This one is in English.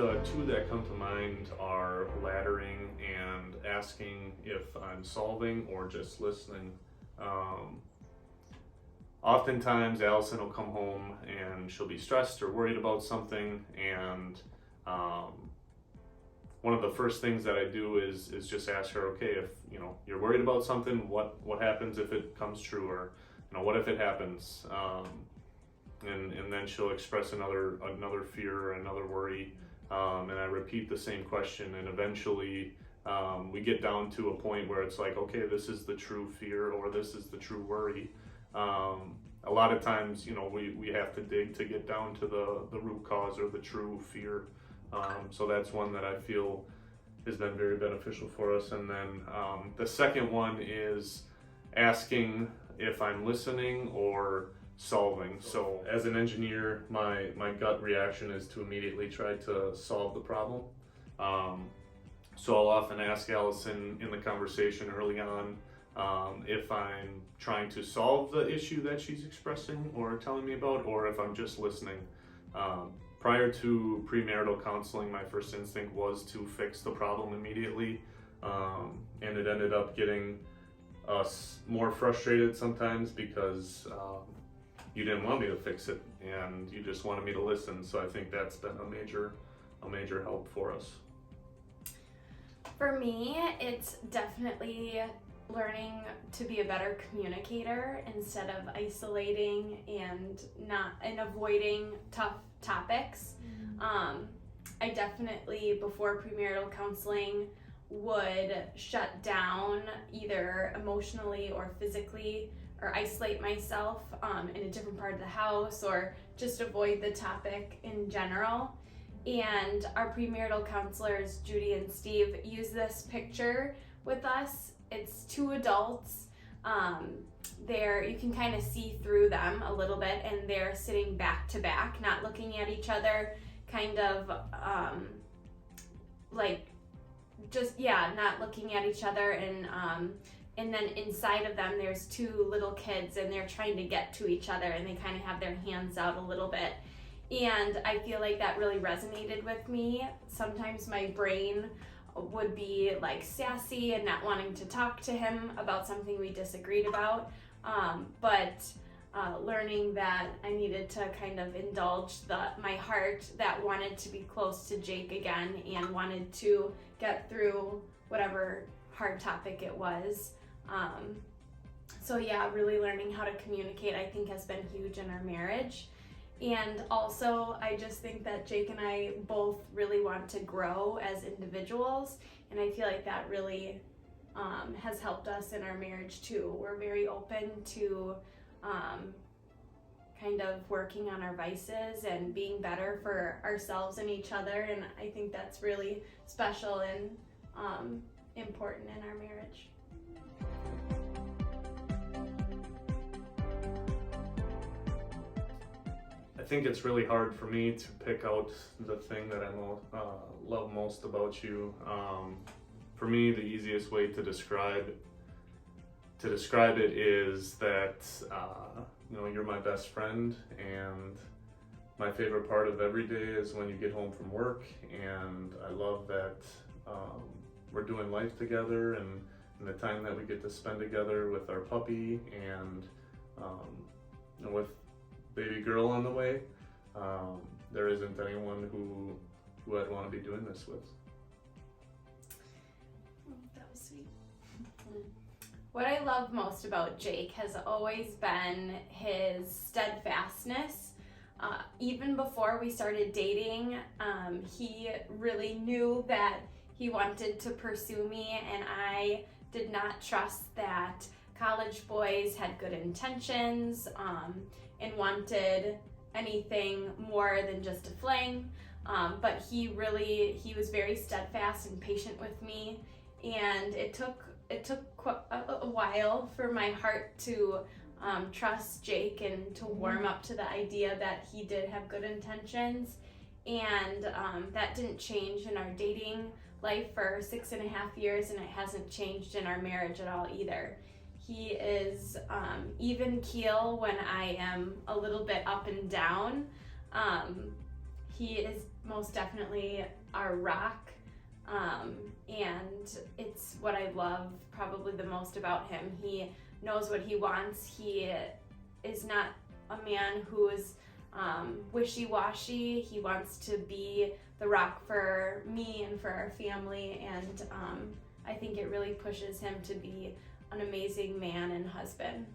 the two that come to mind are laddering and asking if I'm solving or just listening. Um, Oftentimes, Allyson will come home and she'll be stressed or worried about something, and one of the first things that I do is just ask her, okay, if you're worried about something, what happens if it comes true, or what if it happens, and then she'll express another fear or another worry, and I repeat the same question, and eventually we get down to a point where it's like, okay, this is the true fear or this is the true worry. A lot of times, we have to dig to get down to the root cause or the true fear. So that's one that I feel has been very beneficial for us. And then the second one is asking if I'm listening or solving. So as an engineer, my gut reaction is to immediately try to solve the problem. So I'll often ask Allyson in the conversation early on if I'm trying to solve the issue that she's expressing or telling me about, or if I'm just listening. Prior to premarital counseling, my first instinct was to fix the problem immediately, and it ended up getting us more frustrated sometimes because you didn't want me to fix it and you just wanted me to listen. So I think that's been a major help for us. For me, it's definitely learning to be a better communicator instead of isolating and avoiding tough topics. I definitely, before premarital counseling, would shut down either emotionally or physically, or isolate myself in a different part of the house, or just avoid the topic in general. And our premarital counselors, Judy and Steve, use this picture with us. It's two adults. You can kind of see through them a little bit, and they're sitting back to back, not looking at each other, kind of not looking at each other, and then inside of them there's two little kids, and they're trying to get to each other, and they kind of have their hands out a little bit. And I feel like that really resonated with me. Sometimes my brain would be like sassy and not wanting to talk to him about something we disagreed about, but learning that I needed to kind of indulge my heart that wanted to be close to Jake again and wanted to get through whatever hard topic it was. So yeah, really learning how to communicate, I think, has been huge in our marriage. And also, I just think that Jake and I both really want to grow as individuals, and I feel like that really has helped us in our marriage too. We're very open to kind of working on our vices and being better for ourselves and each other, and I think that's really special and important in our marriage. I think it's really hard for me to pick out the thing that I love most about you. For me, the easiest way to describe it is that you're my best friend, and my favorite part of every day is when you get home from work, and I love that we're doing life together, and the time that we get to spend together with our puppy and with baby girl on the way. There isn't anyone who I'd want to be doing this with. That was sweet. What I love most about Jake has always been his steadfastness. Even before we started dating, he really knew that he wanted to pursue me, and I did not trust that college boys had good intentions and wanted anything more than just a fling, but he was very steadfast and patient with me, and it took a while for my heart to trust Jake and to warm up to the idea that he did have good intentions, and that didn't change in our dating life for 6.5 years, and it hasn't changed in our marriage at all either. He is even keel when I am a little bit up and down. he is most definitely our rock. And it's what I love probably the most about him. He knows what he wants. He is not a man who is wishy-washy. He wants to be the rock for me and for our family, and I think it really pushes him to be an amazing man and husband.